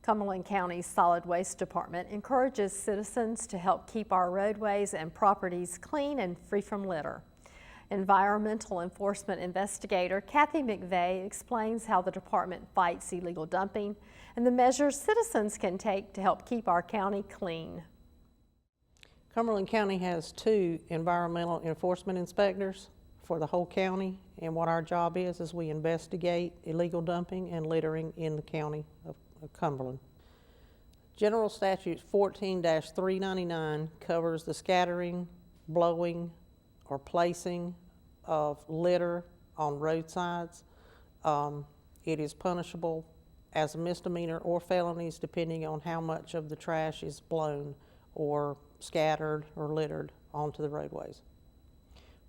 Cumberland County's Solid Waste Department encourages citizens to help keep our roadways and properties clean and free from litter. Environmental enforcement investigator Kathy McVey explains how the department fights illegal dumping and the measures citizens can take to help keep our county clean. Cumberland County has 2 environmental enforcement inspectors for the whole county, and what our job is we investigate illegal dumping and littering in the county of Cumberland. General Statute 14-399 covers the scattering, blowing, or placing of litter on roadsides. It is punishable as a misdemeanor or felonies depending on how much of the trash is blown or scattered or littered onto the roadways.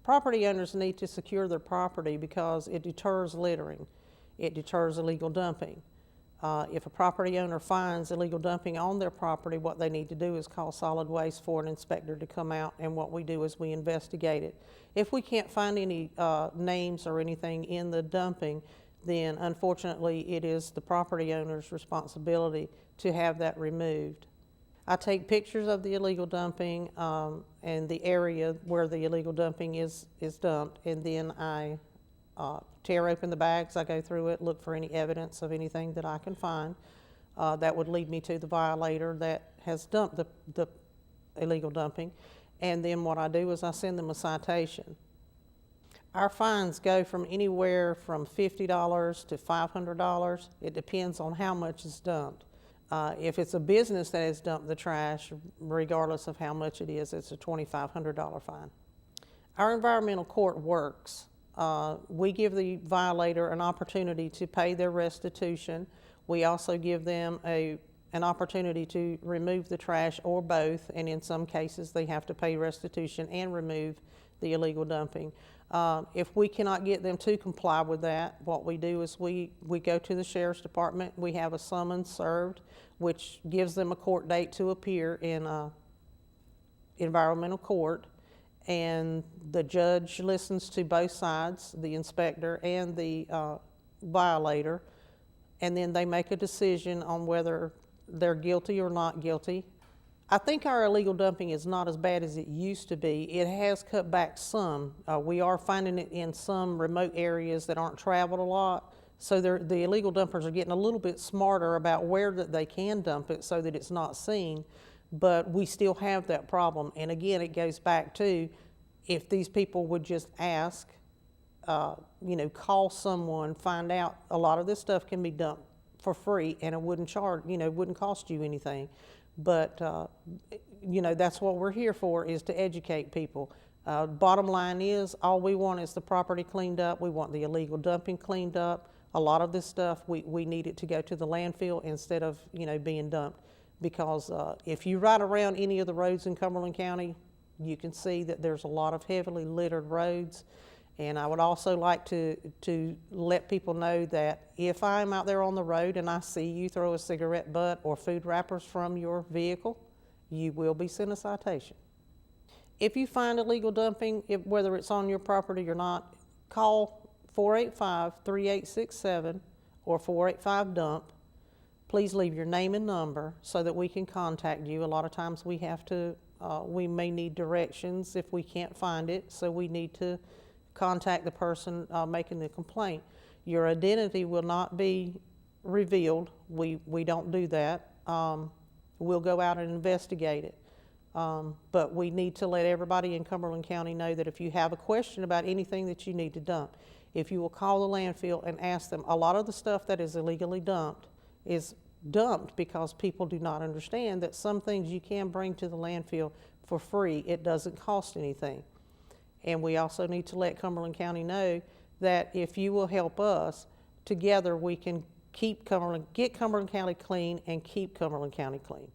Property owners need to secure their property because it deters littering. It deters illegal dumping. If a property owner finds illegal dumping on their property, what they need to do is call solid waste for an inspector to come out, and what we do is we investigate it. If we can't find any names or anything in the dumping, then unfortunately it is the property owner's responsibility to have that removed. I take pictures of the illegal dumping and the area where the illegal dumping is dumped, and then I tear open the bags. I go through it, look for any evidence of anything that I can find that would lead me to the violator that has dumped the illegal dumping, and then what I do is I send them a citation. Our fines go from anywhere from $50 to $500. It depends on how much is dumped. If it's a business that has dumped the trash, regardless of how much it is, it's a $2,500 fine. Our environmental court works. We give the violator an opportunity to pay their restitution. We also give them an opportunity to remove the trash or both, and in some cases they have to pay restitution and remove the illegal dumping. If we cannot get them to comply with that, what we do is we go to the Sheriff's Department. We have a summons served, which gives them a court date to appear in environmental court, and the judge listens to both sides, the inspector and the violator, and then they make a decision on whether they're guilty or not guilty. I think our illegal dumping is not as bad as it used to be. It has cut back some. We are finding it in some remote areas that aren't traveled a lot, so the illegal dumpers are getting a little bit smarter about where that they can dump it so that it's not seen, but we still have that problem. And again, it goes back to, if these people would just ask, call someone, find out, a lot of this stuff can be dumped for free and it wouldn't charge, wouldn't cost you anything. But, that's what we're here for, is to educate people. Bottom line is, all we want is the property cleaned up. We want the illegal dumping cleaned up. A lot of this stuff, we need it to go to the landfill instead of, being dumped. Because if you ride around any of the roads in Cumberland County, you can see that there's a lot of heavily littered roads. And I would also like to let people know that if I'm out there on the road and I see you throw a cigarette butt or food wrappers from your vehicle, you will be sent a citation. If you find illegal dumping, whether it's on your property or not, call 485-3867 or 485-DUMP. Please leave your name and number so that we can contact you. A lot of times we may need directions if we can't find it, so we need to contact the person making the complaint. Your identity will not be revealed. We don't do that. We'll go out and investigate it. But we need to let everybody in Cumberland County know that if you have a question about anything that you need to dump, if you will call the landfill and ask them, a lot of the stuff that is illegally dumped is dumped because people do not understand that some things you can bring to the landfill for free. It doesn't cost anything. And we also need to let Cumberland County know that if you will help us, together we can get Cumberland County clean and keep Cumberland County clean.